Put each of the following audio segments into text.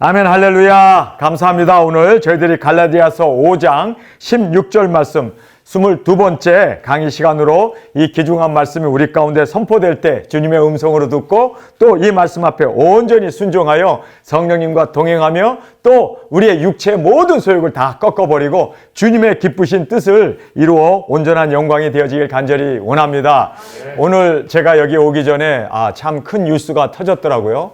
아멘, 할렐루야. 감사합니다. 오늘 저희들이 갈라디아서 5장 16절 말씀 22번째 강의 시간으로 이 귀중한 말씀이 우리 가운데 선포될 때 주님의 음성으로 듣고 또 이 말씀 앞에 온전히 순종하여 성령님과 동행하며 또 우리의 육체의 모든 소욕을 다 꺾어버리고 주님의 기쁘신 뜻을 이루어 온전한 영광이 되어지길 간절히 원합니다. 오늘 제가 여기 오기 전에 참 큰 뉴스가 터졌더라고요.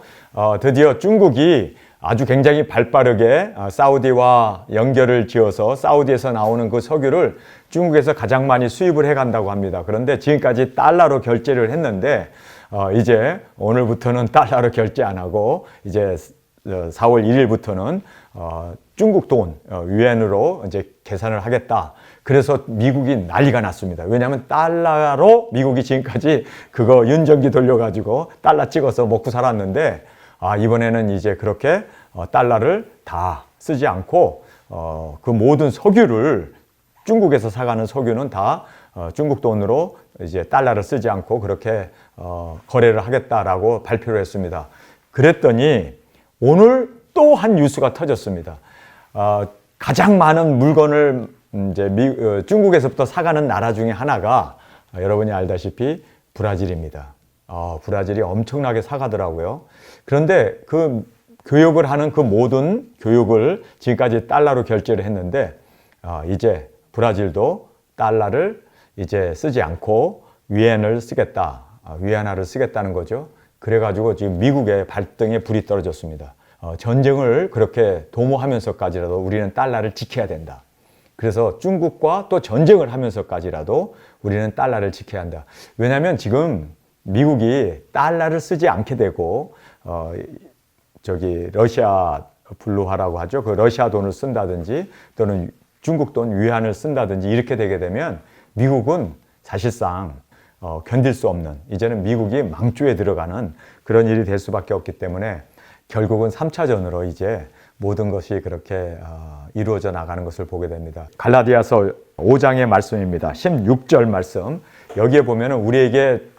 드디어 중국이 아주 굉장히 발빠르게 사우디와 연결을 지어서 사우디에서 나오는 그 석유를 중국에서 가장 많이 수입을 해간다고 합니다. 그런데 지금까지 달러로 결제를 했는데 이제 오늘부터는 달러로 결제 안 하고 이제 4월 1일부터는 중국 돈, 위안으로 이제 계산을 하겠다. 그래서 미국이 난리가 났습니다. 왜냐하면 달러로 미국이 지금까지 그거 윤전기 돌려가지고 달러 찍어서 먹고 살았는데 이번에는 이제 그렇게 달러를 다 쓰지 않고 그 모든 석유를 중국에서 사가는 석유는 다 중국 돈으로 이제 달러를 쓰지 않고 그렇게 거래를 하겠다라고 발표를 했습니다. 그랬더니 오늘 또 한 뉴스가 터졌습니다. 가장 많은 물건을 이제 중국에서부터 사가는 나라 중에 하나가 여러분이 알다시피 브라질입니다. 브라질이 엄청나게 사가더라고요. 그런데 그 교육을 하는 그 모든 교육을 지금까지 달러로 결제를 했는데 이제 브라질도 달러를 이제 쓰지 않고 위안을 쓰겠다. 위안화를 쓰겠다는 거죠. 그래가지고 지금 미국의 발등에 불이 떨어졌습니다. 전쟁을 그렇게 도모하면서까지라도 우리는 달러를 지켜야 된다. 그래서 중국과 또 전쟁을 하면서까지라도 우리는 달러를 지켜야 한다. 왜냐하면 지금 미국이 달러를 쓰지 않게 되고 러시아 블루화라고 하죠. 그 러시아 돈을 쓴다든지 또는 중국 돈 위안을 쓴다든지 이렇게 되게 되면 미국은 사실상 견딜 수 없는, 이제는 미국이 망조에 들어가는 그런 일이 될 수밖에 없기 때문에 결국은 3차전으로 이제 모든 것이 그렇게 이루어져 나가는 것을 보게 됩니다. 갈라디아서 5장의 말씀입니다. 16절 말씀. 여기에 보면은 우리에게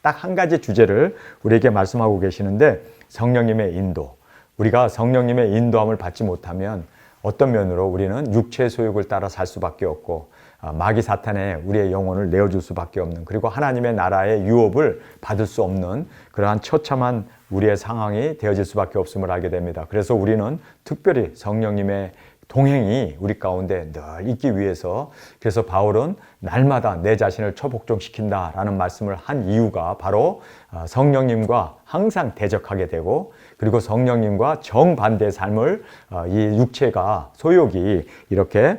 딱 한 가지 주제를 우리에게 말씀하고 계시는데 성령님의 인도. 우리가 성령님의 인도함을 받지 못하면 어떤 면으로 우리는 육체의 소욕을 따라 살 수밖에 없고 마귀 사탄에 우리의 영혼을 내어줄 수밖에 없는, 그리고 하나님의 나라의 유업을 받을 수 없는 그러한 처참한 우리의 상황이 되어질 수밖에 없음을 알게 됩니다. 그래서 우리는 특별히 성령님의 동행이 우리 가운데 늘 있기 위해서, 그래서 바울은 날마다 내 자신을 처복종시킨다라는 말씀을 한 이유가 바로 성령님과 항상 대적하게 되고, 그리고 성령님과 정반대의 삶을 이 육체가 소욕이 이렇게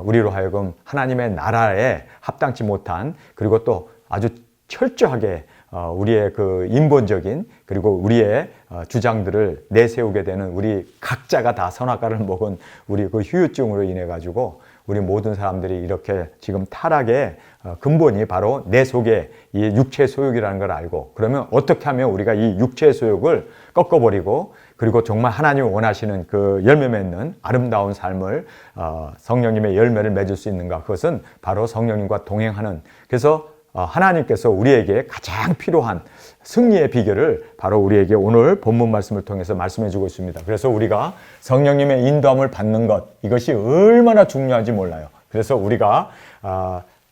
우리로 하여금 하나님의 나라에 합당치 못한, 그리고 또 아주 철저하게 우리의 그 인본적인 그리고 우리의 주장들을 내세우게 되는, 우리 각자가 다 선악과를 먹은 우리 그 후유증으로 인해 가지고 우리 모든 사람들이 이렇게 지금 타락의 근본이 바로 내 속에 이 육체의 소욕이라는 걸 알고, 그러면 어떻게 하면 우리가 이 육체의 소욕을 꺾어버리고 그리고 정말 하나님이 원하시는 그 열매 맺는 아름다운 삶을 성령님의 열매를 맺을 수 있는가? 그것은 바로 성령님과 동행하는, 그래서 하나님께서 우리에게 가장 필요한 승리의 비결을 바로 우리에게 오늘 본문 말씀을 통해서 말씀해 주고 있습니다. 그래서 우리가 성령님의 인도함을 받는 것, 이것이 얼마나 중요한지 몰라요. 그래서 우리가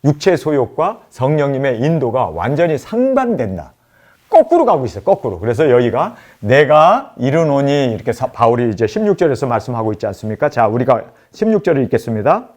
육체의 소욕과 성령님의 인도가 완전히 상반된다. 거꾸로 가고 있어요. 거꾸로. 그래서 여기가 내가 이르노니 이렇게 바울이 이제 16절에서 말씀하고 있지 않습니까? 자, 우리가 16절을 읽겠습니다.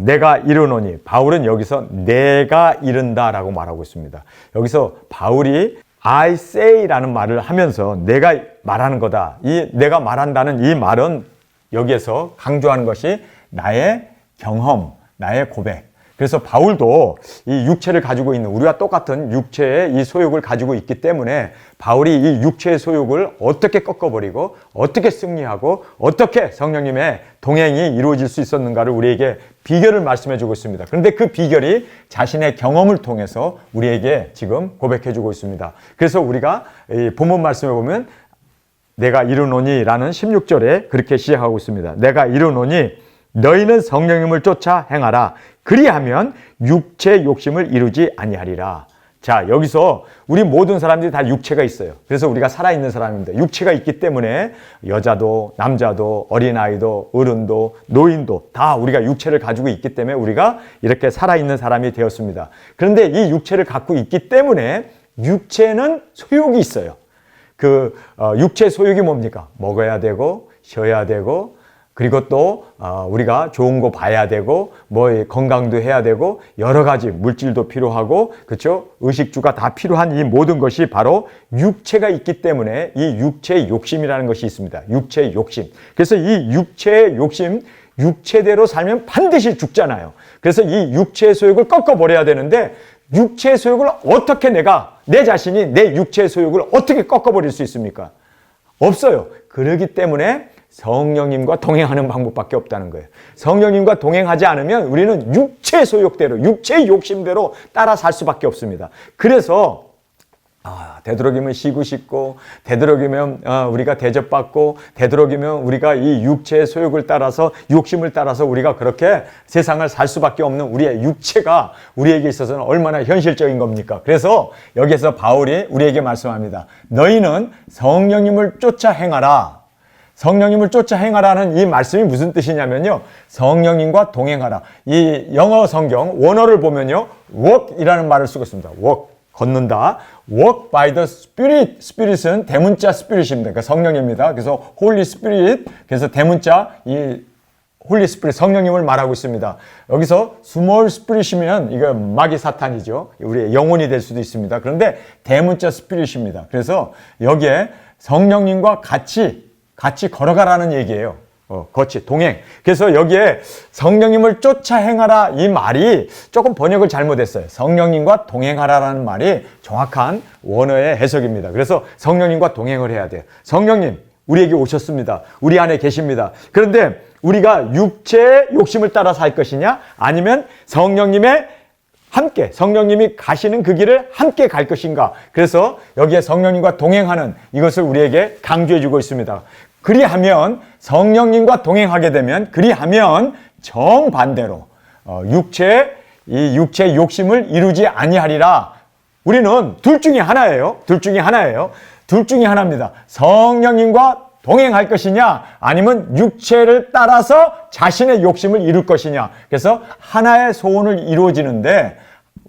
내가 이르노니, 바울은 여기서 내가 이른다라고 말하고 있습니다. 여기서 바울이 I say라는 말을 하면서 내가 말하는 거다. 이 내가 말한다는 이 말은 여기에서 강조하는 것이 나의 경험, 나의 고백. 그래서 바울도 이 육체를 가지고 있는, 우리와 똑같은 육체의 이 소욕을 가지고 있기 때문에 바울이 이 육체의 소욕을 어떻게 꺾어버리고 어떻게 승리하고 어떻게 성령님의 동행이 이루어질 수 있었는가를 우리에게 비결을 말씀해 주고 있습니다. 그런데 그 비결이 자신의 경험을 통해서 우리에게 지금 고백해 주고 있습니다. 그래서 우리가 이 본문 말씀에 보면 내가 이르노니 라는 16절에 그렇게 시작하고 있습니다. 내가 이르노니 너희는 성령님을 쫓아 행하라. 그리하면 육체의 욕심을 이루지 아니하리라. 자, 여기서 우리 모든 사람들이 다 육체가 있어요. 그래서 우리가 살아있는 사람입니다. 육체가 있기 때문에 여자도 남자도 어린아이도 어른도 노인도 다 우리가 육체를 가지고 있기 때문에 우리가 이렇게 살아있는 사람이 되었습니다. 그런데 이 육체를 갖고 있기 때문에 육체는 소욕이 있어요. 육체 소욕이 뭡니까? 먹어야 되고 쉬어야 되고 그리고 또 우리가 좋은 거 봐야 되고 뭐 건강도 해야 되고 여러 가지 물질도 필요하고 그렇죠? 의식주가 다 필요한 이 모든 것이 바로 육체가 있기 때문에 이 육체의 욕심이라는 것이 있습니다. 육체의 욕심. 그래서 이 육체의 욕심, 육체대로 살면 반드시 죽잖아요. 그래서 이 육체의 소욕을 꺾어버려야 되는데 육체의 소욕을 어떻게 내 자신이 내 육체의 소욕을 어떻게 꺾어버릴 수 있습니까? 없어요. 그러기 때문에 성령님과 동행하는 방법밖에 없다는 거예요. 성령님과 동행하지 않으면 우리는 육체의 소욕대로, 육체의 욕심대로 따라 살 수밖에 없습니다. 그래서 되도록이면 쉬고 싶고 되도록이면 우리가 대접받고 되도록이면 우리가 이 육체의 소욕을 따라서 욕심을 따라서 우리가 그렇게 세상을 살 수밖에 없는 우리의 육체가 우리에게 있어서는 얼마나 현실적인 겁니까? 그래서 여기서 바울이 우리에게 말씀합니다. 너희는 성령님을 쫓아 행하라. 성령님을 쫓아 행하라는 이 말씀이 무슨 뜻이냐면요. 성령님과 동행하라. 이 영어 성경 원어를 보면요. walk이라는 말을 쓰고 있습니다. walk. 걷는다. Walk by the Spirit. Spirit은 대문자 Spirit입니다. 그러니까 성령입니다. 그래서 Holy Spirit. 그래서 대문자 이 Holy Spirit 성령님을 말하고 있습니다. 여기서 small spirit이면 이거 마귀 사탄이죠. 우리의 영혼이 될 수도 있습니다. 그런데 대문자 Spirit입니다. 그래서 여기에 성령님과 같이 걸어가라는 얘기예요. 같이 동행. 그래서 여기에 성령님을 쫓아 행하라 이 말이 조금 번역을 잘못했어요. 성령님과 동행하라라는 말이 정확한 원어의 해석입니다. 그래서 성령님과 동행을 해야 돼요. 성령님 우리에게 오셨습니다. 우리 안에 계십니다. 그런데 우리가 육체의 욕심을 따라 살 것이냐 아니면 성령님의 함께 성령님이 가시는 그 길을 함께 갈 것인가. 그래서 여기에 성령님과 동행하는 이것을 우리에게 강조해 주고 있습니다. 그리하면 성령님과 동행하게 되면 그리하면 정반대로 육체의 욕심을 이루지 아니하리라. 우리는 둘 중에 하나예요. 둘 중에 하나입니다. 성령님과 동행할 것이냐 아니면 육체를 따라서 자신의 욕심을 이룰 것이냐. 그래서 하나의 소원을 이루어지는데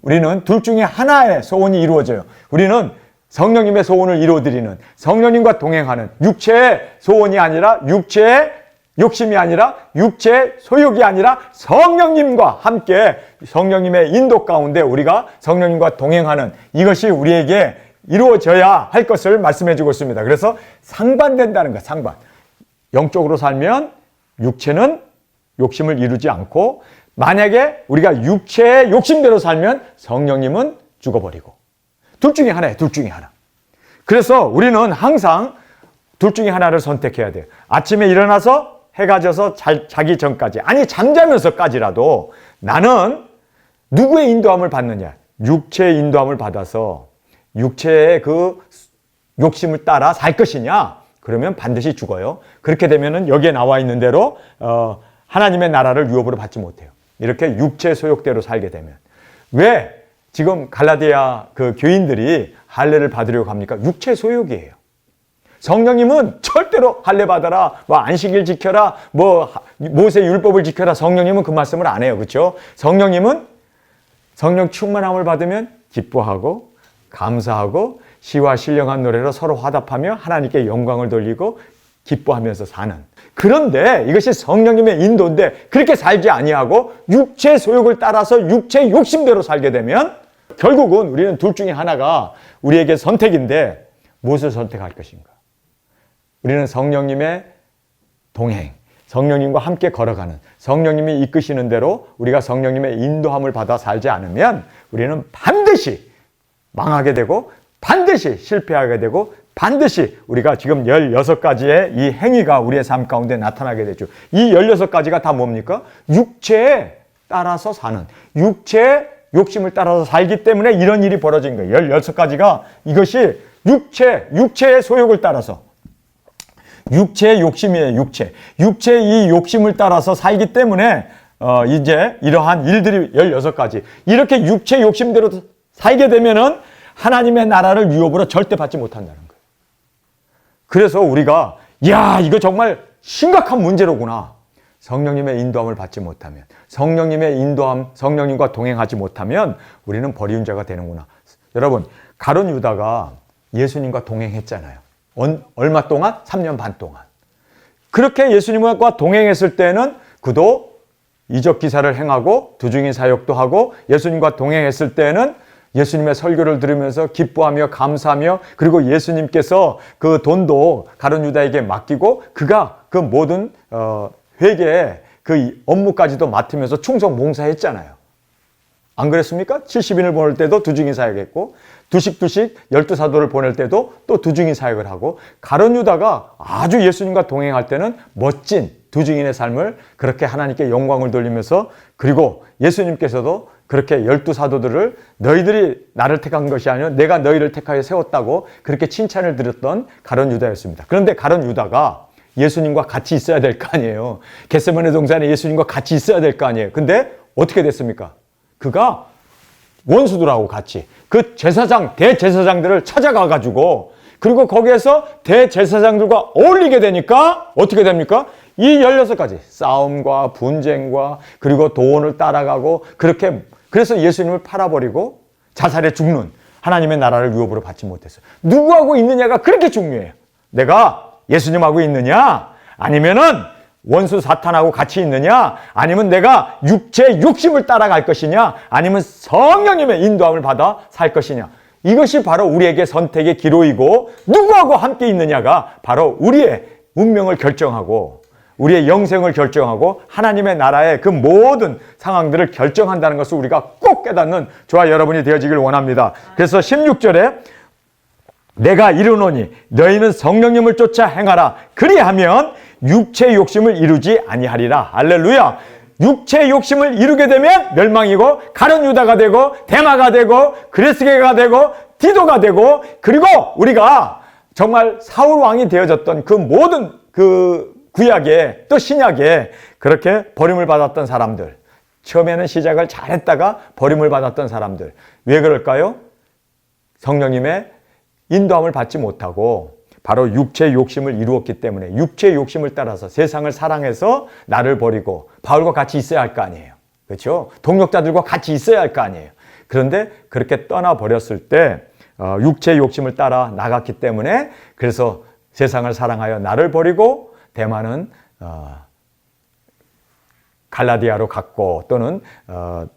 우리는 둘 중에 하나의 소원이 이루어져요. 우리는 성령님의 소원을 이루어드리는 성령님과 동행하는 육체의 소원이 아니라 육체의 욕심이 아니라 육체의 소욕이 아니라 성령님과 함께 성령님의 인도 가운데 우리가 성령님과 동행하는 이것이 우리에게 이루어져야 할 것을 말씀해 주고 있습니다. 그래서 상반된다는 거예요. 상반. 영적으로 살면 육체는 욕심을 이루지 않고 만약에 우리가 육체의 욕심대로 살면 성령님은 죽어버리고 둘 중에 하나예요. 둘 중에 하나. 그래서 우리는 항상 둘 중에 하나를 선택해야 돼요. 아침에 일어나서 해가 져서 자기 전까지 아니 잠자면서까지라도 나는 누구의 인도함을 받느냐. 육체의 인도함을 받아서 육체의 그 욕심을 따라 살 것이냐. 그러면 반드시 죽어요. 그렇게 되면은 여기에 나와 있는 대로 하나님의 나라를 유업으로 받지 못해요. 이렇게 육체 소욕대로 살게 되면. 왜? 지금 갈라디아 그 교인들이 할례를 받으려고 합니까? 육체 소욕이에요. 성령님은 절대로 할례 받아라, 뭐 안식일 지켜라, 뭐 모세 율법을 지켜라. 성령님은 그 말씀을 안 해요. 그렇죠? 성령님은 성령 충만함을 받으면 기뻐하고 감사하고 시와 신령한 노래로 서로 화답하며 하나님께 영광을 돌리고 기뻐하면서 사는. 그런데 이것이 성령님의 인도인데 그렇게 살지 아니하고 육체의 소욕을 따라서 육체의 욕심대로 살게 되면 결국은 우리는 둘 중에 하나가 우리에게 선택인데 무엇을 선택할 것인가? 우리는 성령님의 동행, 성령님과 함께 걸어가는 성령님이 이끄시는 대로 우리가 성령님의 인도함을 받아 살지 않으면 우리는 반드시 망하게 되고 반드시 실패하게 되고 반드시 우리가 지금 16가지의 이 행위가 우리의 삶 가운데 나타나게 되죠. 이 16가지가 다 뭡니까? 육체에 따라서 사는, 육체의 욕심을 따라서 살기 때문에 이런 일이 벌어진 거예요. 16가지가 이것이 육체의 소욕을 따라서 육체의 욕심이에요. 육체의 이 욕심을 따라서 살기 때문에 이제 이러한 일들이 16가지. 이렇게 육체의 욕심대로 살게 되면은 하나님의 나라를 유업으로 절대 받지 못한다는 거예요. 그래서 우리가 야, 이거 정말 심각한 문제로구나. 성령님의 인도함을 받지 못하면, 성령님의 인도함, 성령님과 동행하지 못하면 우리는 버리운 자가 되는구나. 여러분, 가룟 유다가 예수님과 동행했잖아요. 얼마 동안? 3년 반 동안. 그렇게 예수님과 동행했을 때는 그도 이적 기사를 행하고 두중인 사역도 하고 예수님과 동행했을 때는 예수님의 설교를 들으면서 기뻐하며 감사하며 그리고 예수님께서 그 돈도 가룟 유다에게 맡기고 그가 그 모든 회계의 그 업무까지도 맡으면서 충성 봉사했잖아요. 안 그랬습니까? 70인을 보낼 때도 두중인 사역했고 두식 12사도를 보낼 때도 또 두중인 사역을 하고 가룟 유다가 아주 예수님과 동행할 때는 멋진 두중인의 삶을 그렇게 하나님께 영광을 돌리면서 그리고 예수님께서도 그렇게 12사도들을 너희들이 나를 택한 것이 아니라 내가 너희를 택하여 세웠다고 그렇게 칭찬을 드렸던 가룟 유다였습니다. 그런데 가룟 유다가 예수님과 같이 있어야 될 거 아니에요. 겟세마네 동산에 예수님과 같이 있어야 될 거 아니에요. 근데 어떻게 됐습니까? 그가 원수들하고 같이 그 제사장, 대제사장들을 찾아가 가지고 그리고 거기에서 대제사장들과 어울리게 되니까 어떻게 됩니까? 이 16가지 싸움과 분쟁과 그리고 돈을 따라가고 그렇게 그래서 예수님을 팔아버리고 자살에 죽는 하나님의 나라를 유업으로 받지 못했어요. 누구하고 있느냐가 그렇게 중요해요. 내가 예수님하고 있느냐 아니면은 원수 사탄하고 같이 있느냐 아니면 내가 육체의 욕심을 따라갈 것이냐 아니면 성령님의 인도함을 받아 살 것이냐 이것이 바로 우리에게 선택의 기로이고 누구하고 함께 있느냐가 바로 우리의 운명을 결정하고 우리의 영생을 결정하고 하나님의 나라의 그 모든 상황들을 결정한다는 것을 우리가 꼭 깨닫는 저와 여러분이 되어지길 원합니다. 그래서 16절에 내가 이르노니 너희는 성령님을 쫓아 행하라. 그리하면 육체의 욕심을 이루지 아니하리라. 할렐루야. 육체의 욕심을 이루게 되면 멸망이고 가룟 유다가 되고 데마가 되고 그레스게가 되고 디도가 되고 그리고 우리가 정말 사울 왕이 되어졌던 그 모든 그 구약에 또 신약에 그렇게 버림을 받았던 사람들 처음에는 시작을 잘했다가 버림을 받았던 사람들 왜 그럴까요? 성령님의 인도함을 받지 못하고 바로 육체의 욕심을 이루었기 때문에 육체의 욕심을 따라서 세상을 사랑해서 나를 버리고 바울과 같이 있어야 할 거 아니에요. 그렇죠? 동역자들과 같이 있어야 할 거 아니에요. 그런데 그렇게 떠나버렸을 때 육체의 욕심을 따라 나갔기 때문에 그래서 세상을 사랑하여 나를 버리고 대만은 갈라디아로 갔고 또는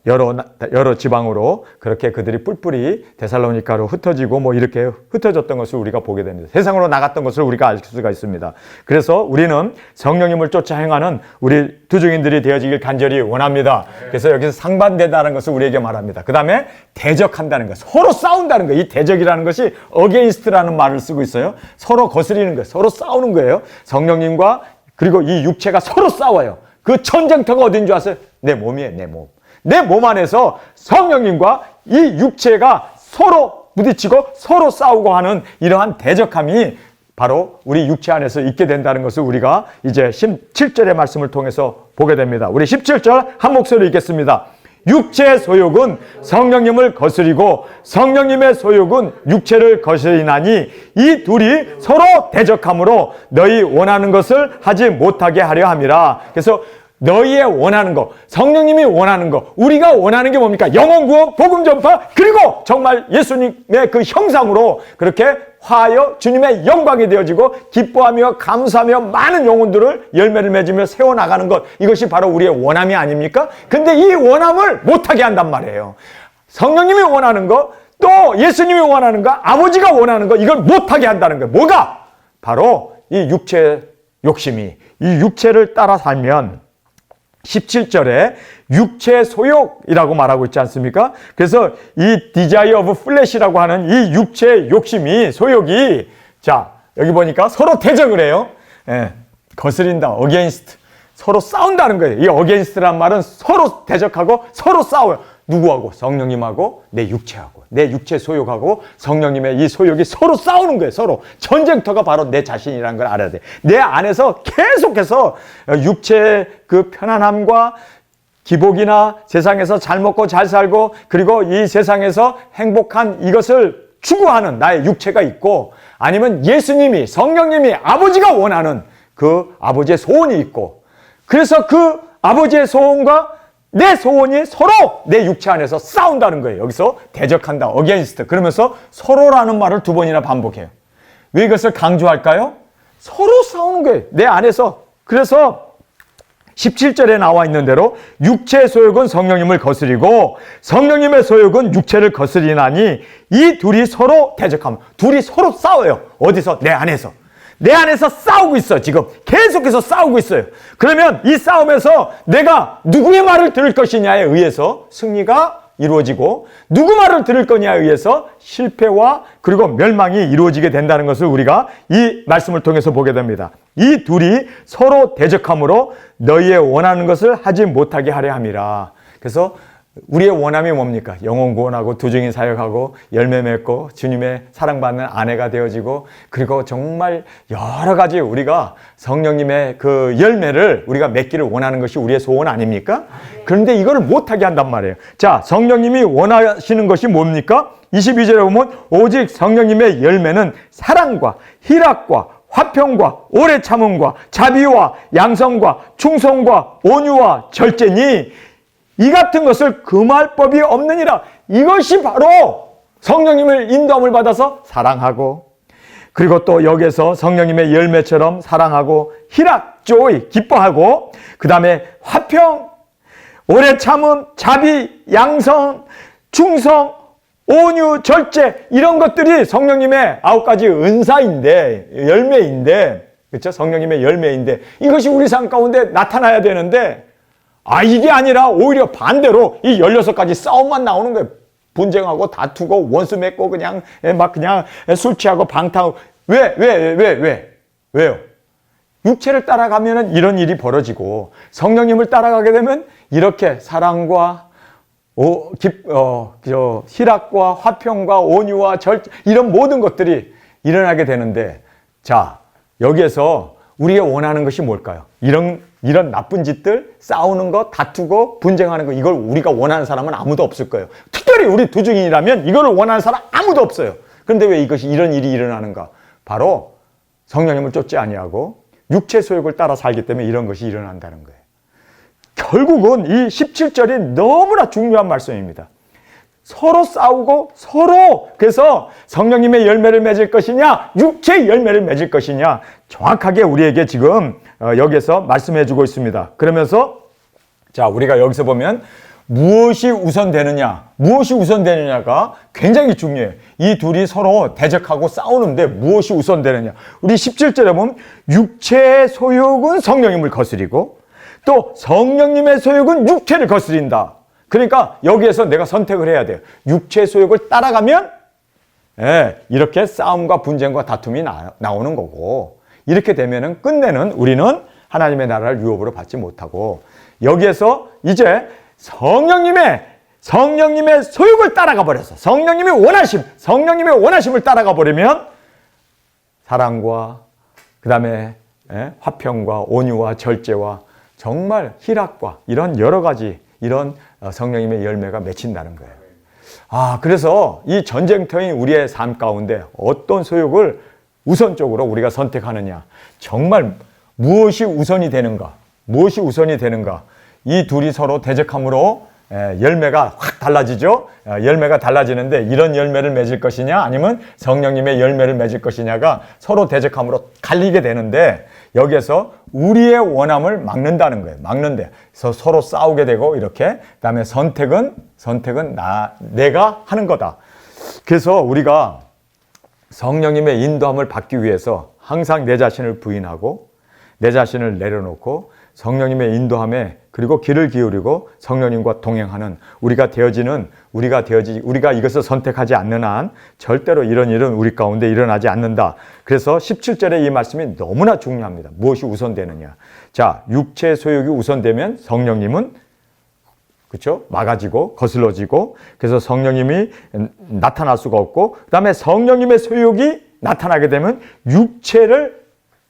여러 지방으로 그렇게 그들이 뿔뿔이 데살로니가로 흩어지고 뭐 이렇게 흩어졌던 것을 우리가 보게 됩니다. 세상으로 나갔던 것을 우리가 알 수가 있습니다. 그래서 우리는 성령님을 쫓아 행하는 우리 두중인들이 되어지길 간절히 원합니다. 그래서 여기서 상반된다는 것을 우리에게 말합니다. 그 다음에 대적한다는 것, 서로 싸운다는 것. 이 대적이라는 것이 against라는 말을 쓰고 있어요. 서로 거스리는 거예요. 서로 싸우는 거예요. 성령님과 그리고 이 육체가 서로 싸워요. 그 전쟁터가 어딘 줄 아세요? 내 몸이에요, 내 몸. 내 몸 안에서 성령님과 이 육체가 서로 부딪히고 서로 싸우고 하는 이러한 대적함이 바로 우리 육체 안에서 있게 된다는 것을 우리가 이제 17절의 말씀을 통해서 보게 됩니다. 우리 17절 한 목소리로 읽겠습니다. 육체의 소욕은 성령님을 거스리고 성령님의 소욕은 육체를 거스리나니 이 둘이 서로 대적함으로 너희 원하는 것을 하지 못하게 하려 함이라. 그래서 너희의 원하는 것, 성령님이 원하는 것, 우리가 원하는 게 뭡니까? 영혼 구원, 복음 전파, 그리고 정말 예수님의 그 형상으로 그렇게 화하여 주님의 영광이 되어지고 기뻐하며 감사하며 많은 영혼들을 열매를 맺으며 세워나가는 것, 이것이 바로 우리의 원함이 아닙니까? 근데 이 원함을 못하게 한단 말이에요. 성령님이 원하는 것, 또 예수님이 원하는 것, 아버지가 원하는 것, 이걸 못하게 한다는 거예요. 뭐가? 바로 이 육체의 욕심이, 이 육체를 따라 살면 17절에 육체의 소욕이라고 말하고 있지 않습니까? 그래서 이 desire of flesh라고 하는 이 육체의 욕심이, 소욕이, 자, 여기 보니까 서로 대적을 해요. 예, 거스린다, against. 서로 싸운다는 거예요. 이 against란 말은 서로 대적하고 서로 싸워요. 누구하고? 성령님하고 내 육체하고, 내 육체 소욕하고 성령님의 이 소욕이 서로 싸우는 거예요. 서로. 전쟁터가 바로 내 자신이라는 걸 알아야 돼. 내 안에서 계속해서 육체의 그 편안함과 기복이나 세상에서 잘 먹고 잘 살고 그리고 이 세상에서 행복한 이것을 추구하는 나의 육체가 있고, 아니면 예수님이, 성령님이, 아버지가 원하는 그 아버지의 소원이 있고, 그래서 그 아버지의 소원과 내 소원이 서로 내 육체 안에서 싸운다는 거예요. 여기서 대적한다, 어게인스트. 그러면서 서로라는 말을 2번이나 반복해요. 왜 이것을 강조할까요? 서로 싸우는 거예요, 내 안에서. 그래서 17절에 나와 있는 대로 육체의 소욕은 성령님을 거스리고 성령님의 소욕은 육체를 거스리나니 이 둘이 서로 대적하면, 둘이 서로 싸워요. 어디서? 내 안에서. 내 안에서 싸우고 있어. 지금 계속해서 싸우고 있어요. 그러면 이 싸움에서 내가 누구의 말을 들을 것이냐에 의해서 승리가 이루어지고, 누구 말을 들을 거냐에 의해서 실패와 그리고 멸망이 이루어지게 된다는 것을 우리가 이 말씀을 통해서 보게 됩니다. 이 둘이 서로 대적함으로 너희의 원하는 것을 하지 못하게 하려 함이라. 그래서 우리의 원함이 뭡니까? 영혼 구원하고 두증인 사역하고 열매 맺고 주님의 사랑받는 아내가 되어지고, 그리고 정말 여러 가지 우리가 성령님의 그 열매를 우리가 맺기를 원하는 것이 우리의 소원 아닙니까? 그런데 이걸 못하게 한단 말이에요. 자, 성령님이 원하시는 것이 뭡니까? 22절에 보면 오직 성령님의 열매는 사랑과 희락과 화평과 오래 참음과 자비와 양성과 충성과 온유와 절제니 이 같은 것을 금할 법이 없느니라. 이것이 바로 성령님을 인도함을 받아서 사랑하고, 그리고 또 여기에서 성령님의 열매처럼 사랑하고 희락, 조이, 기뻐하고, 그 다음에 화평, 오래 참음, 자비, 양성, 충성, 온유, 절제, 이런 것들이 성령님의 9가지 은사인데, 열매인데, 그렇죠? 성령님의 열매인데 이것이 우리 삶 가운데 나타나야 되는데, 이게 아니라 오히려 반대로 이 16가지 싸움만 나오는 거예요. 분쟁하고 다투고 원수 맺고 그냥 술 취하고 방탕하고. 왜요? 육체를 따라가면은 이런 일이 벌어지고, 성령님을 따라가게 되면 이렇게 사랑과 희락과 화평과 온유와 절제, 이런 모든 것들이 일어나게 되는데, 자, 여기에서 우리가 원하는 것이 뭘까요? 이런 나쁜 짓들, 싸우는 거, 다투고 분쟁하는 거, 이걸 우리가 원하는 사람은 아무도 없을 거예요. 특별히 우리 두중인이라면 이거를 원하는 사람 아무도 없어요. 그런데 왜 이런 일이 일어나는가? 바로 성령님을 쫓지 아니하고 육체 소욕을 따라 살기 때문에 이런 것이 일어난다는 거예요. 결국은 이 17절이 너무나 중요한 말씀입니다. 서로 싸우고 그래서 성령님의 열매를 맺을 것이냐, 육체의 열매를 맺을 것이냐, 정확하게 우리에게 지금 여기에서 말씀해 주고 있습니다. 그러면서 자, 우리가 여기서 보면 무엇이 우선되느냐가 굉장히 중요해요. 이 둘이 서로 대적하고 싸우는데 무엇이 우선되느냐. 우리 17절에 보면 육체의 소욕은 성령님을 거스리고 또 성령님의 소욕은 육체를 거스린다. 그러니까 여기에서 내가 선택을 해야 돼요. 육체의 소욕을 따라가면 이렇게 싸움과 분쟁과 다툼이 나오는 거고, 이렇게 되면은 끝내는 우리는 하나님의 나라를 유업으로 받지 못하고, 여기에서 이제 성령님의 소욕을 따라가 버려서 성령님의 원하심을 따라가 버리면 사랑과 그 다음에 화평과 온유와 절제와 정말 희락과 이런 여러 가지 이런 성령님의 열매가 맺힌다는 거예요. 그래서 이 전쟁터인 우리의 삶 가운데 어떤 소욕을 우선적으로 우리가 선택하느냐, 정말 무엇이 우선이 되는가, 이 둘이 서로 대적함으로 열매가 확 달라지죠. 열매가 달라지는데 이런 열매를 맺을 것이냐 아니면 성령님의 열매를 맺을 것이냐가 서로 대적함으로 갈리게 되는데, 여기에서 우리의 원함을 막는다는 거예요. 그래서 서로 싸우게 되고, 이렇게 그다음에 선택은 내가 하는 거다. 그래서 우리가 성령님의 인도함을 받기 위해서 항상 내 자신을 부인하고 내 자신을 내려놓고 성령님의 인도함에 그리고 귀를 기울이고 성령님과 동행하는 우리가 이것을 선택하지 않는 한 절대로 이런 일은 우리 가운데 일어나지 않는다. 그래서 17절의 이 말씀이 너무나 중요합니다. 무엇이 우선되느냐. 자, 육체의 소욕이 우선되면 성령님은 그렇죠? 막아지고 거슬러지고, 그래서 성령님이 나타날 수가 없고, 그 다음에 성령님의 소욕이 나타나게 되면 육체를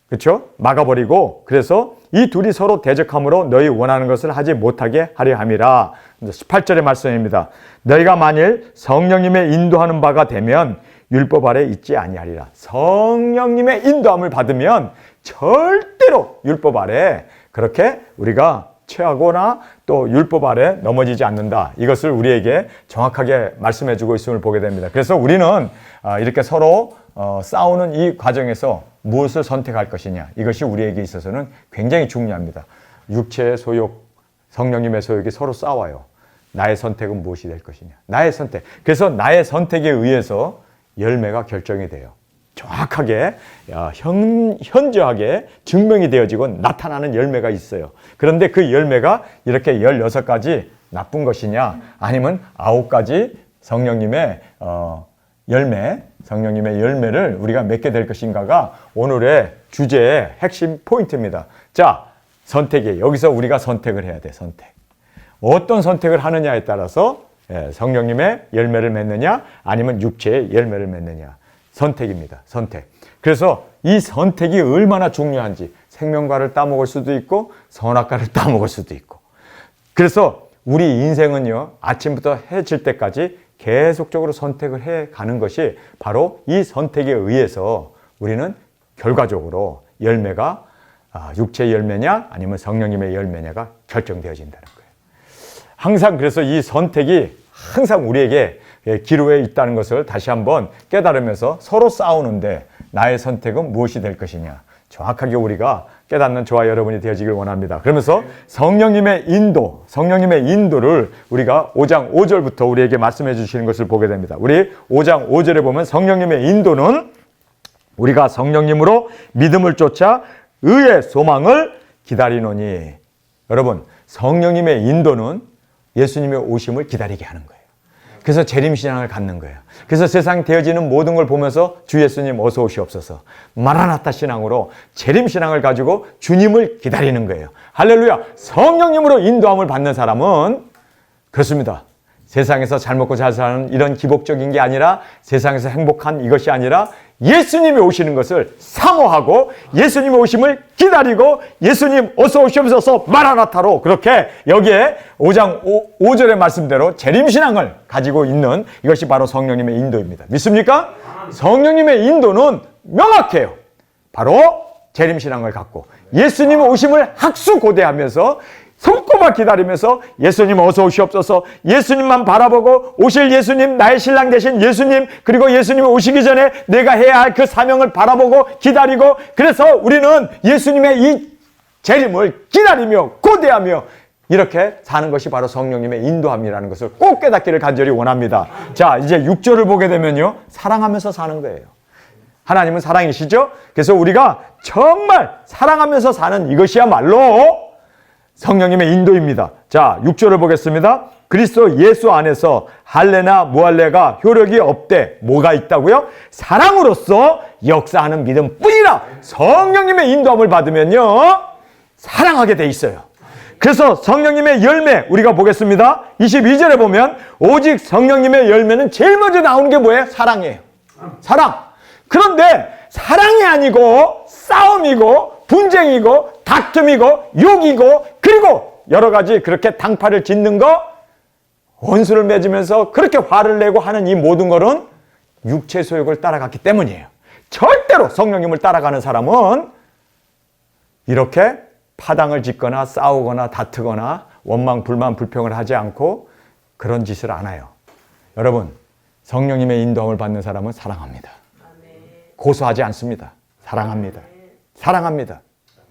그렇죠? 막아버리고, 그래서 이 둘이 서로 대적함으로 너희 원하는 것을 하지 못하게 하려 함이라. 18절의 말씀입니다. 너희가 만일 성령님의 인도하는 바가 되면 율법 아래 있지 아니하리라. 성령님의 인도함을 받으면 절대로 율법 아래 그렇게 우리가 취하거나 또 율법 아래 넘어지지 않는다. 이것을 우리에게 정확하게 말씀해 주고 있음을 보게 됩니다. 그래서 우리는 이렇게 서로 싸우는 이 과정에서 무엇을 선택할 것이냐, 이것이 우리에게 있어서는 굉장히 중요합니다. 육체의 소욕, 성령님의 소욕이 서로 싸워요. 나의 선택은 무엇이 될 것이냐, 나의 선택. 그래서 나의 선택에 의해서 열매가 결정이 돼요. 정확하게 현저하게 증명이 되어지고 나타나는 열매가 있어요. 그런데 그 열매가 이렇게 16가지 나쁜 것이냐, 아니면 9가지 성령님의 성령님의 열매를 우리가 맺게 될 것인가가 오늘의 주제의 핵심 포인트입니다. 자, 선택이에요. 여기서 우리가 선택을 해야 돼. 선택. 어떤 선택을 하느냐에 따라서 성령님의 열매를 맺느냐, 아니면 육체의 열매를 맺느냐. 선택입니다. 선택. 그래서 이 선택이 얼마나 중요한지, 생명과를 따먹을 수도 있고 선악과를 따먹을 수도 있고. 그래서 우리 인생은요, 아침부터 해 질 때까지 계속적으로 선택을 해 가는 것이 바로 이 선택에 의해서 우리는 결과적으로 열매가 육체의 열매냐 아니면 성령님의 열매냐가 결정되어진다는 거예요. 항상 그래서 이 선택이 항상 우리에게 기로에 있다는 것을 다시 한번 깨달으면서 서로 싸우는데 나의 선택은 무엇이 될 것이냐, 정확하게 우리가 깨닫는 저와 여러분이 되어지길 원합니다. 그러면서 성령님의 인도를 우리가 5장 5절부터 우리에게 말씀해 주시는 것을 보게 됩니다. 우리 5장 5절에 보면 성령님의 인도는 우리가 성령님으로 믿음을 쫓아 의의 소망을 기다리노니. 여러분, 성령님의 인도는 예수님의 오심을 기다리게 하는 거예요. 그래서 재림신앙을 갖는 거예요. 그래서 세상 되어지는 모든 걸 보면서 주 예수님 어서 오시옵소서, 마라나타 신앙으로 재림신앙을 가지고 주님을 기다리는 거예요. 할렐루야. 성령님으로 인도함을 받는 사람은 그렇습니다. 세상에서 잘 먹고 잘 사는 이런 기복적인 게 아니라, 세상에서 행복한 이것이 아니라 예수님이 오시는 것을 사모하고 예수님의 오심을 기다리고 예수님 어서 오시옵소서 마라나타로, 그렇게 여기에 5장 5절의 말씀대로 재림신앙을 가지고 있는 이것이 바로 성령님의 인도입니다. 믿습니까? 성령님의 인도는 명확해요. 바로 재림신앙을 갖고 예수님의 오심을 학수고대하면서 손꼽아 기다리면서 예수님 어서 오시옵소서, 예수님만 바라보고 오실 예수님, 나의 신랑 되신 예수님, 그리고 예수님이 오시기 전에 내가 해야 할 그 사명을 바라보고 기다리고, 그래서 우리는 예수님의 이 재림을 기다리며 고대하며 이렇게 사는 것이 바로 성령님의 인도함이라는 것을 꼭 깨닫기를 간절히 원합니다. 자, 이제 6절을 보게 되면요, 사랑하면서 사는 거예요. 하나님은 사랑이시죠? 그래서 우리가 정말 사랑하면서 사는 이것이야말로 성령님의 인도입니다. 자, 6절을 보겠습니다. 그리스도 예수 안에서 할례나 무할례가 효력이 없되 뭐가 있다고요? 사랑으로서 역사하는 믿음 뿐이라. 성령님의 인도함을 받으면요, 사랑하게 돼 있어요. 그래서 성령님의 열매 우리가 보겠습니다. 22절에 보면 오직 성령님의 열매는 제일 먼저 나오는 게 뭐예요? 사랑이에요. 사랑. 그런데 사랑이 아니고 싸움이고 분쟁이고 다툼이고 욕이고 그리고 여러 가지 그렇게 당파를 짓는 거, 원수를 맺으면서 그렇게 화를 내고 하는 이 모든 것은 육체 소욕을 따라갔기 때문이에요. 절대로 성령님을 따라가는 사람은 이렇게 파당을 짓거나 싸우거나 다투거나 원망, 불만, 불평을 하지 않고 그런 짓을 안 해요. 여러분, 성령님의 인도함을 받는 사람은 사랑합니다. 고소하지 않습니다. 사랑합니다. 사랑합니다.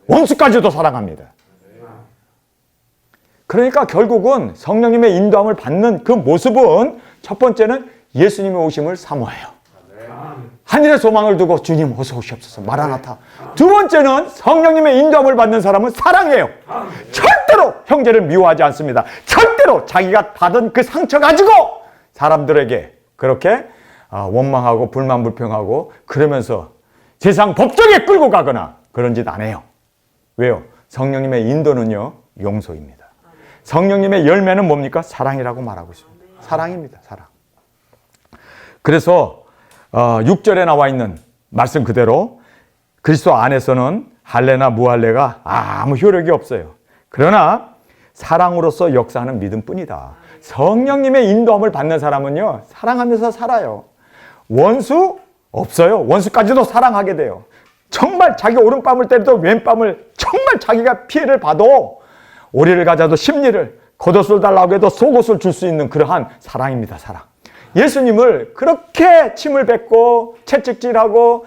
원수까지도 사랑합니다. 그러니까 결국은 성령님의 인도함을 받는 그 모습은 첫 번째는 예수님의 오심을 사모해요. 하늘의 소망을 두고 주님 어서 오시옵소서 마라나타. 두 번째는 성령님의 인도함을 받는 사람은 사랑해요. 절대로 형제를 미워하지 않습니다. 절대로 자기가 받은 그 상처 가지고 사람들에게 그렇게 원망하고 불만 불평하고 그러면서 세상 법정에 끌고 가거나 그런 짓 안 해요. 왜요? 성령님의 인도는요, 용서입니다. 성령님의 열매는 뭡니까? 사랑이라고 말하고 있습니다. 사랑입니다. 사랑. 그래서 6절에 나와 있는 말씀 그대로 그리스도 안에서는 할례나 무할례가 아무 효력이 없어요. 그러나 사랑으로서 역사하는 믿음뿐이다. 성령님의 인도함을 받는 사람은요, 사랑하면서 살아요. 원수 없어요. 원수까지도 사랑하게 돼요. 정말 자기 오른뺨을 때려도 왼뺨을 정말 자기가 피해를 봐도 오리를 가져도 십리를, 겉옷을 달라고 해도 속옷을 줄 수 있는 그러한 사랑입니다. 사랑. 예수님을 그렇게 침을 뱉고 채찍질하고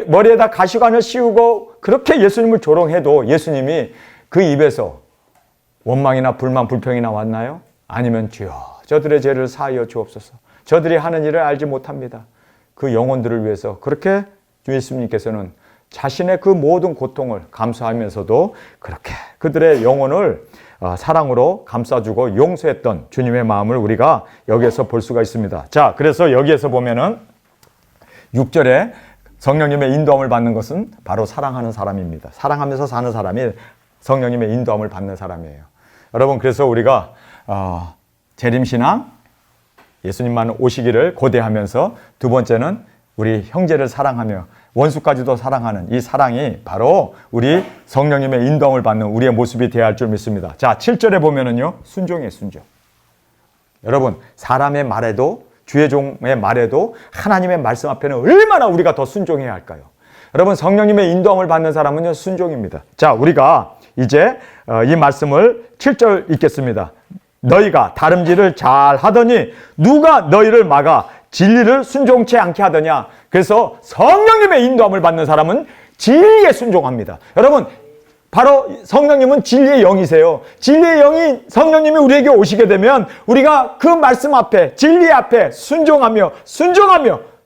머리에다 가시관을 씌우고 그렇게 예수님을 조롱해도 예수님이 그 입에서 원망이나 불만, 불평이 나왔나요? 아니면 주여 저들의 죄를 사하여 주옵소서. 저들이 하는 일을 알지 못합니다. 그 영혼들을 위해서 그렇게 예수님께서는 자신의 그 모든 고통을 감수하면서도 그렇게 그들의 영혼을 사랑으로 감싸주고 용서했던 주님의 마음을 우리가 여기에서 볼 수가 있습니다. 자, 그래서 여기에서 보면은 6절에 성령님의 인도함을 받는 것은 바로 사랑하는 사람입니다. 사랑하면서 사는 사람이 성령님의 인도함을 받는 사람이에요. 여러분, 그래서 우리가 재림신앙, 예수님만 오시기를 고대하면서 두 번째는 우리 형제를 사랑하며 원수까지도 사랑하는 이 사랑이 바로 우리 성령님의 인도함을 받는 우리의 모습이 되어야 할 줄 믿습니다. 자, 7절에 보면은요, 순종이에요, 순종. 여러분, 사람의 말에도, 주의 종의 말에도 하나님의 말씀 앞에는 얼마나 우리가 더 순종해야 할까요? 여러분, 성령님의 인도함을 받는 사람은요, 순종입니다. 자, 우리가 이제 이 말씀을 7절 읽겠습니다. 너희가 다름질을 잘 하더니 누가 너희를 막아 진리를 순종치 않게 하더냐. 그래서 성령님의 인도함을 받는 사람은 진리에 순종합니다. 여러분, 바로 성령님은 진리의 영이세요. 진리의 영이 성령님이 우리에게 오시게 되면 우리가 그 말씀 앞에, 진리 앞에 순종하며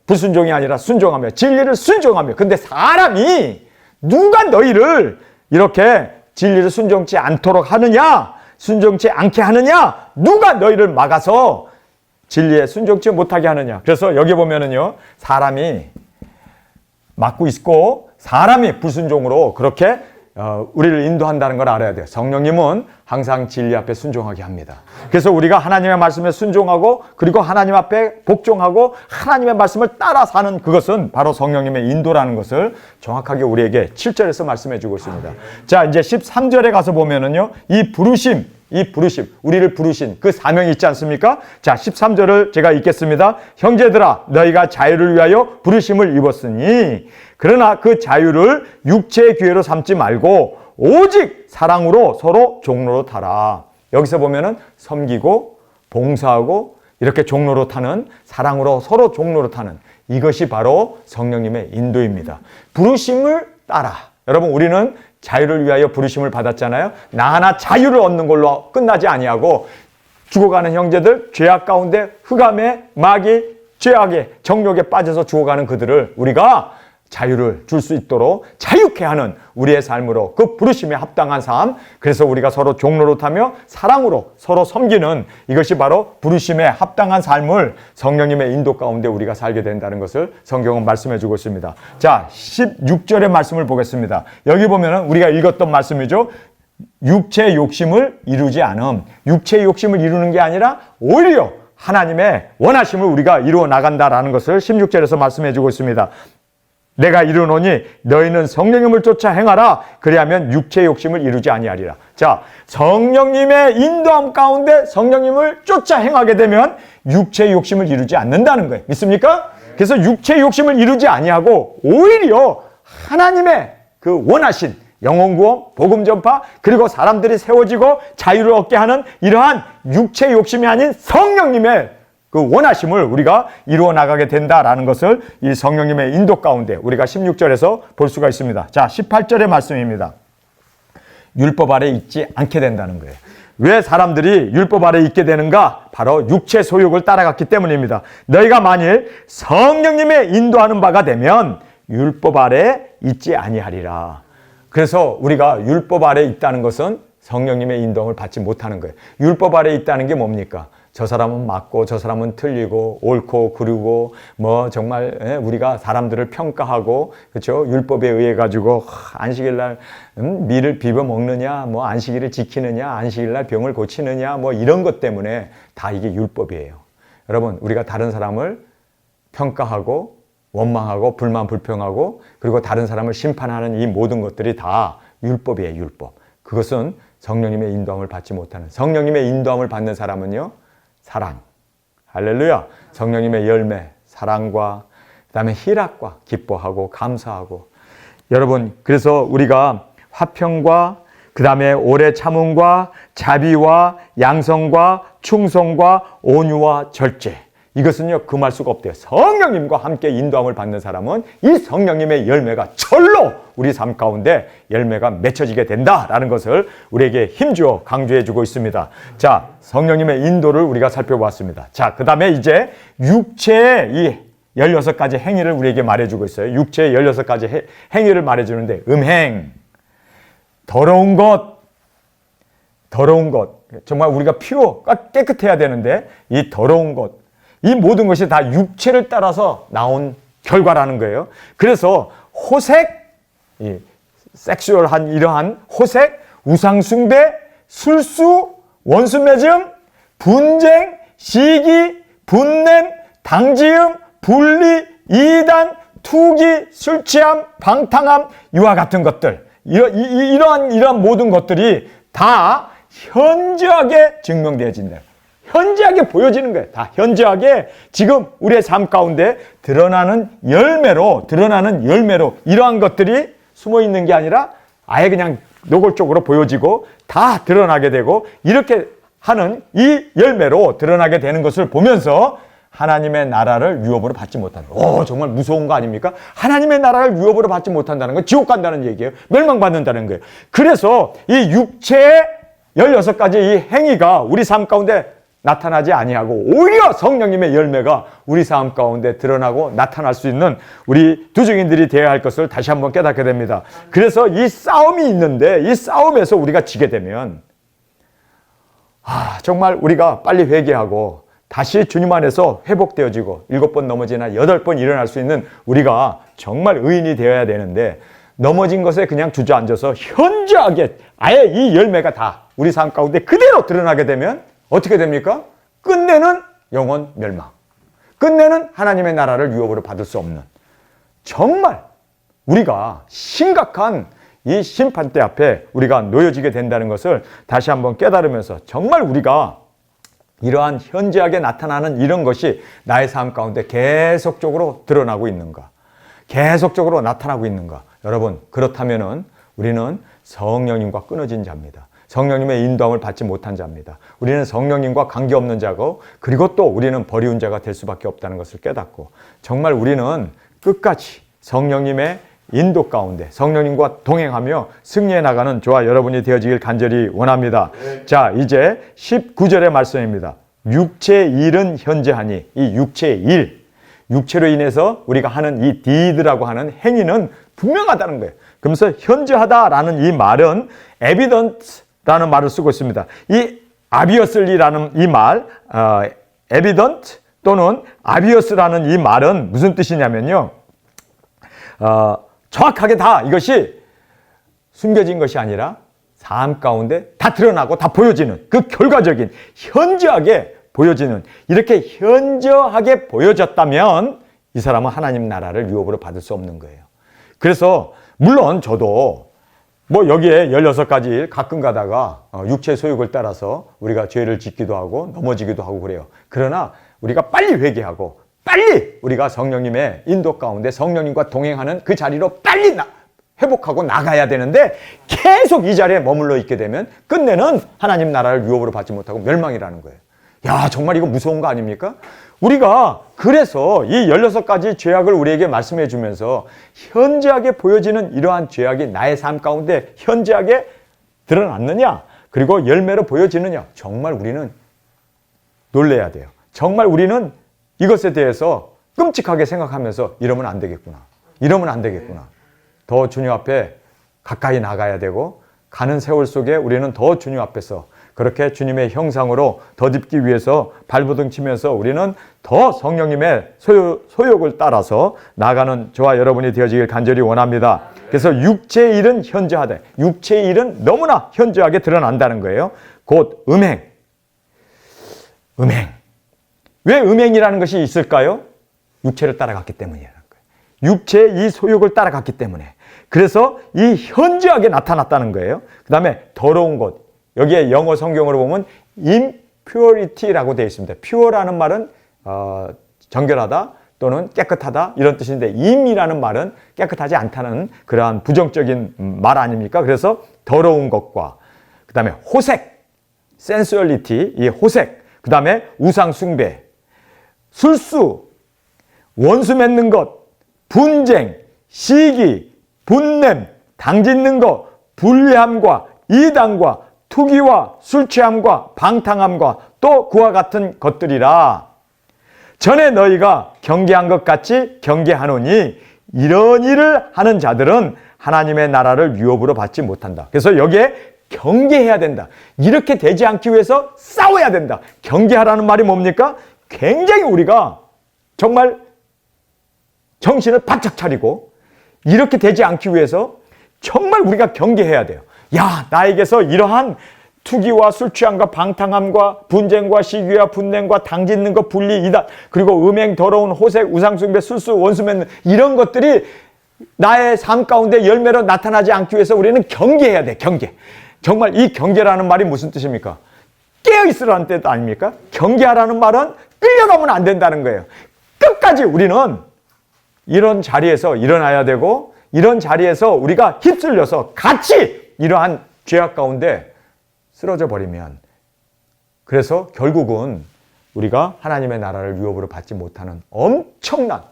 불순종이 아니라 순종하며 진리를 순종하며. 근데 사람이 누가 너희를 이렇게 진리를 순종치 않도록 하느냐, 순종치 않게 하느냐, 누가 너희를 막아서 진리에 순종치 못하게 하느냐. 그래서 여기 보면은요, 사람이 막고 있고 사람이 불순종으로 그렇게 우리를 인도한다는 걸 알아야 돼요. 성령님은 항상 진리 앞에 순종하게 합니다. 그래서 우리가 하나님의 말씀에 순종하고 그리고 하나님 앞에 복종하고 하나님의 말씀을 따라 사는 그것은 바로 성령님의 인도라는 것을 정확하게 우리에게 7절에서 말씀해 주고 있습니다. 자, 이제 13절에 가서 보면은요, 이 부르심, 우리를 부르신 그 사명이 있지 않습니까? 자, 13절을 제가 읽겠습니다. 형제들아, 너희가 자유를 위하여 부르심을 입었으니 그러나 그 자유를 육체의 기회로 삼지 말고 오직 사랑으로 서로 종로로 타라. 여기서 보면은 섬기고 봉사하고 이렇게 종로로 타는, 사랑으로 서로 종로로 타는 이것이 바로 성령님의 인도입니다. 부르심을 따라. 여러분, 우리는 자유를 위하여 부르심을 받았잖아요. 나 하나 자유를 얻는 걸로 끝나지 아니하고 죽어가는 형제들, 죄악 가운데 흑암에, 마귀, 죄악에, 정욕에 빠져서 죽어가는 그들을 우리가 자유를 줄 수 있도록 자유케 하는 우리의 삶으로 그 부르심에 합당한 삶, 그래서 우리가 서로 종로로 타며 사랑으로 서로 섬기는 이것이 바로 부르심에 합당한 삶을 성령님의 인도 가운데 우리가 살게 된다는 것을 성경은 말씀해 주고 있습니다. 자, 16절의 말씀을 보겠습니다. 여기 보면은 우리가 읽었던 말씀이죠. 육체의 욕심을 이루지 않음. 육체의 욕심을 이루는 게 아니라 오히려 하나님의 원하심을 우리가 이루어 나간다라는 것을 16절에서 말씀해 주고 있습니다. 내가 이르노니 너희는 성령님을 쫓아 행하라. 그리하면 육체의 욕심을 이루지 아니하리라. 자, 성령님의 인도함 가운데 성령님을 쫓아 행하게 되면 육체의 욕심을 이루지 않는다는 거예요. 믿습니까? 그래서 육체의 욕심을 이루지 아니하고 오히려 하나님의 그 원하신 영혼 구원, 복음 전파, 그리고 사람들이 세워지고 자유를 얻게 하는 이러한 육체의 욕심이 아닌 성령님의 그 원하심을 우리가 이루어 나가게 된다라는 것을 이 성령님의 인도 가운데 우리가 16절에서 볼 수가 있습니다. 자, 18절의 말씀입니다. 율법 아래 있지 않게 된다는 거예요. 왜 사람들이 율법 아래 있게 되는가? 바로 육체 소욕을 따라갔기 때문입니다. 너희가 만일 성령님의 인도하는 바가 되면 율법 아래 있지 아니하리라. 그래서 우리가 율법 아래 있다는 것은 성령님의 인도함을 받지 못하는 거예요. 율법 아래 있다는 게 뭡니까? 저 사람은 맞고 저 사람은 틀리고 옳고 그르고 뭐 정말 우리가 사람들을 평가하고 그렇죠? 율법에 의해 가지고 안식일 날 밀을 비벼 먹느냐, 뭐 안식일을 지키느냐, 안식일 날 병을 고치느냐, 뭐 이런 것 때문에 다 이게 율법이에요. 여러분, 우리가 다른 사람을 평가하고 원망하고 불만 불평하고 그리고 다른 사람을 심판하는 이 모든 것들이 다 율법이에요. 율법. 그것은 성령님의 인도함을 받지 못하는, 성령님의 인도함을 받는 사람은요, 사랑, 할렐루야, 성령님의 열매, 사랑과 그 다음에 희락과 기뻐하고 감사하고. 여러분, 그래서 우리가 화평과 그 다음에 오래 참음과 자비와 양성과 충성과 온유와 절제, 이것은요 금할 수가 없대요. 성령님과 함께 인도함을 받는 사람은 이 성령님의 열매가 절로 우리 삶 가운데 열매가 맺혀지게 된다라는 것을 우리에게 힘주어 강조해 주고 있습니다. 자, 성령님의 인도를 우리가 살펴보았습니다. 자, 그 다음에 이제 육체의 이 16가지 행위를 우리에게 말해주고 있어요. 육체의 16가지 행위를 말해주는데, 음행, 더러운 것, 정말 우리가 피로 깨끗해야 되는데 이 더러운 것, 이 모든 것이 다 육체를 따라서 나온 결과라는 거예요. 그래서 호색, 이 섹슈얼한 이러한 호색, 우상숭배, 술수, 원수맺음, 분쟁, 시기, 분냄, 당지음, 분리, 이단, 투기, 술취함, 방탕함, 이와 같은 것들, 이러한 모든 것들이 다 현저하게 증명되어진다. 현저하게 보여지는 거예요. 다 현저하게 지금 우리의 삶 가운데 드러나는 열매로 이러한 것들이 숨어 있는 게 아니라 아예 그냥 노골적으로 보여지고 다 드러나게 되고, 이렇게 하는 이 열매로 드러나게 되는 것을 보면서 하나님의 나라를 유업으로 받지 못한다. 정말 무서운 거 아닙니까? 하나님의 나라를 유업으로 받지 못한다는 건 지옥 간다는 얘기예요. 멸망받는다는 거예요. 그래서 이 육체의 16가지 이 행위가 우리 삶 가운데 나타나지 아니하고 오히려 성령님의 열매가 우리 삶 가운데 드러나고 나타날 수 있는 우리 두증인들이 되어야 할 것을 다시 한번 깨닫게 됩니다. 그래서 이 싸움이 있는데 이 싸움에서 우리가 지게 되면 정말 우리가 빨리 회개하고 다시 주님 안에서 회복되어지고 7번 넘어지나 8번 일어날 수 있는 우리가 정말 의인이 되어야 되는데, 넘어진 것에 그냥 주저앉아서 현저하게 아예 이 열매가 다 우리 삶 가운데 그대로 드러나게 되면 어떻게 됩니까? 끝내는 영혼 멸망, 끝내는 하나님의 나라를 유업으로 받을 수 없는, 정말 우리가 심각한 이 심판대 앞에 우리가 놓여지게 된다는 것을 다시 한번 깨달으면서, 정말 우리가 이러한 현저하게 나타나는 이런 것이 나의 삶 가운데 계속적으로 드러나고 있는가, 계속적으로 나타나고 있는가. 여러분, 그렇다면은 우리는 성령님과 끊어진 자입니다. 성령님의 인도함을 받지 못한 자입니다. 우리는 성령님과 관계없는 자고, 그리고 또 우리는 버리운 자가 될 수밖에 없다는 것을 깨닫고, 정말 우리는 끝까지 성령님의 인도 가운데 성령님과 동행하며 승리해 나가는 저와 여러분이 되어지길 간절히 원합니다. 자, 이제 19절의 말씀입니다. 육체의 일은 현재하니, 이 육체의 일, 육체로 인해서 우리가 하는 이 deed라고 하는 행위는 분명하다는 거예요. 그러면서 현저하다라는 이 말은 evident라는 말을 쓰고 있습니다. 이 obviously라는 이 말, evident 또는 obvious라는 이 말은 무슨 뜻이냐면요, 정확하게 다 이것이 숨겨진 것이 아니라 삶 가운데 다 드러나고 다 보여지는, 그 결과적인 현저하게 보여지는, 이렇게 현저하게 보여졌다면 이 사람은 하나님 나라를 유업으로 받을 수 없는 거예요. 그래서 물론 저도 여기에 16가지 일 가끔 가다가 육체의 소욕을 따라서 우리가 죄를 짓기도 하고 넘어지기도 하고 그래요. 그러나 우리가 빨리 회개하고 빨리 우리가 성령님의 인도 가운데 성령님과 동행하는 그 자리로 빨리 회복하고 나가야 되는데, 계속 이 자리에 머물러 있게 되면 끝내는 하나님 나라를 유업으로 받지 못하고 멸망이라는 거예요. 야, 정말 이거 무서운 거 아닙니까? 우리가 그래서 이 16가지 죄악을 우리에게 말씀해 주면서 현저하게 보여지는 이러한 죄악이 나의 삶 가운데 현저하게 드러났느냐, 그리고 열매로 보여지느냐, 정말 우리는 놀라야 돼요. 정말 우리는 이것에 대해서 끔찍하게 생각하면서 이러면 안 되겠구나, 이러면 안 되겠구나, 더 주님 앞에 가까이 나가야 되고, 가는 세월 속에 우리는 더 주님 앞에서 그렇게 주님의 형상으로 덧입기 위해서 발버둥 치면서 우리는 더 성령님의 소욕을 따라서 나가는 저와 여러분이 되어지길 간절히 원합니다. 그래서 육체의 일은 현저하다. 육체의 일은 너무나 현저하게 드러난다는 거예요. 곧 음행. 왜 음행이라는 것이 있을까요? 육체를 따라갔기 때문이라는 거예요. 육체의 이 소욕을 따라갔기 때문에. 그래서 이 현저하게 나타났다는 거예요. 그 다음에 더러운 것. 여기에 영어 성경으로 보면 impurity라고 되어 있습니다. pure라는 말은 정결하다 또는 깨끗하다 이런 뜻인데 im이라는 말은 깨끗하지 않다는 그러한 부정적인 말 아닙니까? 그래서 더러운 것과 그 다음에 호색, sensuality, 이 호색, 그 다음에 우상 숭배, 술수, 원수 맺는 것, 분쟁, 시기, 분냄, 당짓는 것, 불리함과 이단과 투기와 술 취함과 방탕함과 또 그와 같은 것들이라. 전에 너희가 경계한 것 같이 경계하노니 이런 일을 하는 자들은 하나님의 나라를 유업으로 받지 못한다. 그래서 여기에 경계해야 된다. 이렇게 되지 않기 위해서 싸워야 된다. 경계하라는 말이 뭡니까? 굉장히 우리가 정말 정신을 바짝 차리고 이렇게 되지 않기 위해서 정말 우리가 경계해야 돼요. 야, 나에게서 이러한 투기와 술 취함과 방탕함과 분쟁과 시기와 분냄과 당짓는 것, 분리, 이단, 그리고 음행, 더러운, 호색, 우상숭배, 술수, 원수 맺는 이런 것들이 나의 삶 가운데 열매로 나타나지 않기 위해서 우리는 경계해야 돼. 경계. 정말 이 경계라는 말이 무슨 뜻입니까? 깨어있으라는 뜻 아닙니까? 경계하라는 말은 끌려가면 안 된다는 거예요. 끝까지 우리는 이런 자리에서 일어나야 되고 이런 자리에서 우리가 휩쓸려서 같이 이러한 죄악 가운데 쓰러져 버리면 그래서 결국은 우리가 하나님의 나라를 유업으로 받지 못하는 엄청난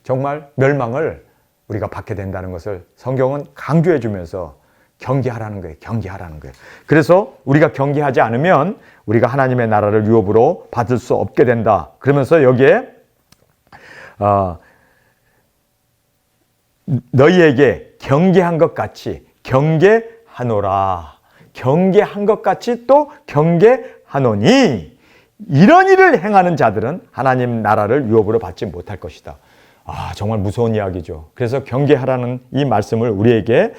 정말 멸망을 우리가 받게 된다는 것을 성경은 강조해 주면서 경계하라는 거예요. 경계하라는 거예요. 그래서 우리가 경계하지 않으면 우리가 하나님의 나라를 유업으로 받을 수 없게 된다. 그러면서 여기에 너희에게 경계한 것 같이 경계하노라. 경계한 것 같이 또 경계하노니 이런 일을 행하는 자들은 하나님 나라를 유업으로 받지 못할 것이다. 정말 무서운 이야기죠. 그래서 경계하라는 이 말씀을 우리에게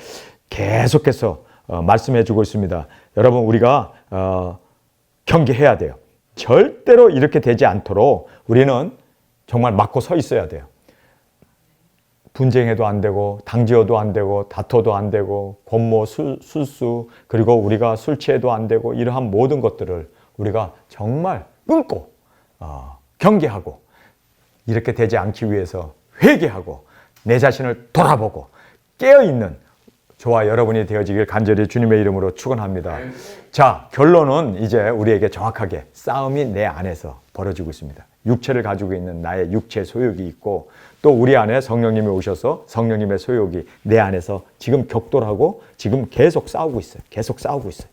계속해서 말씀해 주고 있습니다. 여러분 우리가 경계해야 돼요. 절대로 이렇게 되지 않도록 우리는 정말 맞고 서 있어야 돼요. 분쟁해도 안 되고 당지어도 안 되고 다퉈도 안 되고 권모 술수 그리고 우리가 술 취해도 안 되고 이러한 모든 것들을 우리가 정말 끊고 경계하고 이렇게 되지 않기 위해서 회개하고 내 자신을 돌아보고 깨어있는 저와 여러분이 되어지길 간절히 주님의 이름으로 축원합니다. 자, 결론은 이제 우리에게 정확하게 싸움이 내 안에서 벌어지고 있습니다. 육체를 가지고 있는 나의 육체 소욕이 있고 또 우리 안에 성령님이 오셔서 성령님의 소욕이 내 안에서 지금 격돌하고 지금 계속 싸우고 있어요. 계속 싸우고 있어요.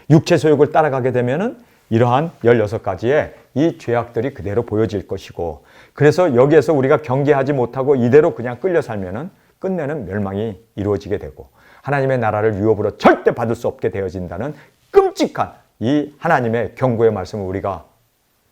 육체 소욕을 따라가게 되면은 이러한 16가지의 이 죄악들이 그대로 보여질 것이고 그래서 여기에서 우리가 경계하지 못하고 이대로 그냥 끌려 살면은 끝내는 멸망이 이루어지게 되고 하나님의 나라를 유업으로 절대 받을 수 없게 되어진다는 끔찍한 이 하나님의 경고의 말씀을 우리가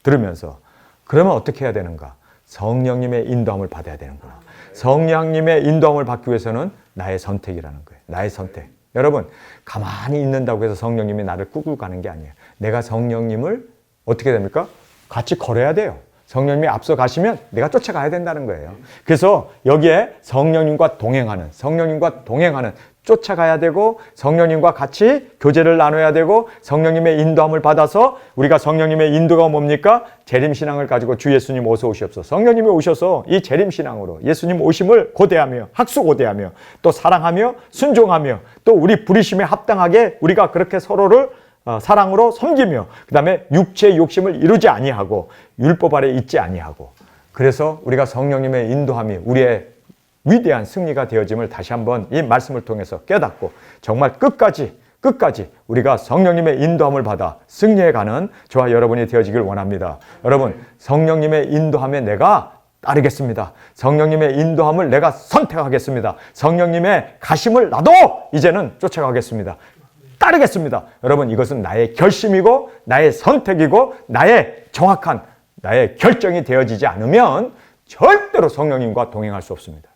들으면서 그러면 어떻게 해야 되는가? 성령님의 인도함을 받아야 되는구나. 성령님의 인도함을 받기 위해서는 나의 선택이라는 거예요. 나의 선택. 여러분 가만히 있는다고 해서 성령님이 나를 꾸고 가는 게 아니에요. 내가 성령님을 어떻게 됩니까? 같이 걸어야 돼요. 성령님이 앞서 가시면 내가 쫓아가야 된다는 거예요. 그래서 여기에 성령님과 동행하는 쫓아가야 되고 성령님과 같이 교제를 나눠야 되고 성령님의 인도함을 받아서 우리가 성령님의 인도가 뭡니까? 재림신앙을 가지고 주 예수님 어서 오시옵소서. 성령님이 오셔서 이 재림신앙으로 예수님 오심을 고대하며 학수고대하며 또 사랑하며 순종하며 또 우리 부르심에 합당하게 우리가 그렇게 서로를 사랑으로 섬기며 그 다음에 육체의 욕심을 이루지 아니하고 율법 아래 있지 아니하고 그래서 우리가 성령님의 인도함이 우리의 위대한 승리가 되어짐을 다시 한번 이 말씀을 통해서 깨닫고 정말 끝까지 우리가 성령님의 인도함을 받아 승리해가는 저와 여러분이 되어지길 원합니다. 여러분 성령님의 인도함에 내가 따르겠습니다. 성령님의 인도함을 내가 선택하겠습니다. 성령님의 가심을 나도 이제는 쫓아가겠습니다. 따르겠습니다. 여러분 이것은 나의 결심이고 나의 선택이고 나의 정확한 나의 결정이 되어지지 않으면 절대로 성령님과 동행할 수 없습니다.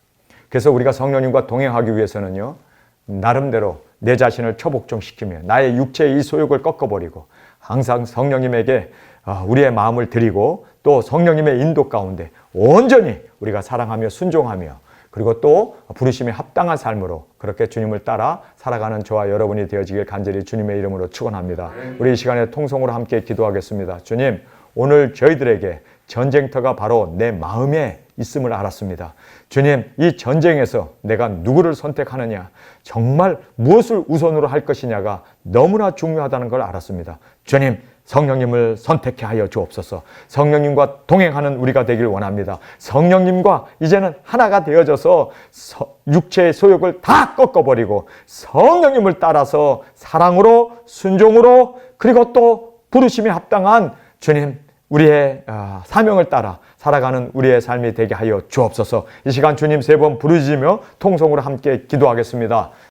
그래서 우리가 성령님과 동행하기 위해서는요 나름대로 내 자신을 초복종시키며 나의 육체의 이 소욕을 꺾어버리고 항상 성령님에게 우리의 마음을 드리고 또 성령님의 인도 가운데 온전히 우리가 사랑하며 순종하며 그리고 또 부르심에 합당한 삶으로 그렇게 주님을 따라 살아가는 저와 여러분이 되어지길 간절히 주님의 이름으로 축원합니다. 우리 이 시간에 통성으로 함께 기도하겠습니다. 주님, 오늘 저희들에게 전쟁터가 바로 내 마음에 있음을 알았습니다. 주님, 이 전쟁에서 내가 누구를 선택하느냐, 정말 무엇을 우선으로 할 것이냐가 너무나 중요하다는 걸 알았습니다. 주님, 성령님을 선택해 하여 주옵소서. 성령님과 동행하는 우리가 되길 원합니다. 성령님과 이제는 하나가 되어져서 육체의 소욕을 다 꺾어버리고 성령님을 따라서 사랑으로, 순종으로, 그리고 또 부르심에 합당한 주님, 우리의 사명을 따라 살아가는 우리의 삶이 되게 하여 주옵소서. 이 시간 주님 세 번 부르짖으며 통성으로 함께 기도하겠습니다.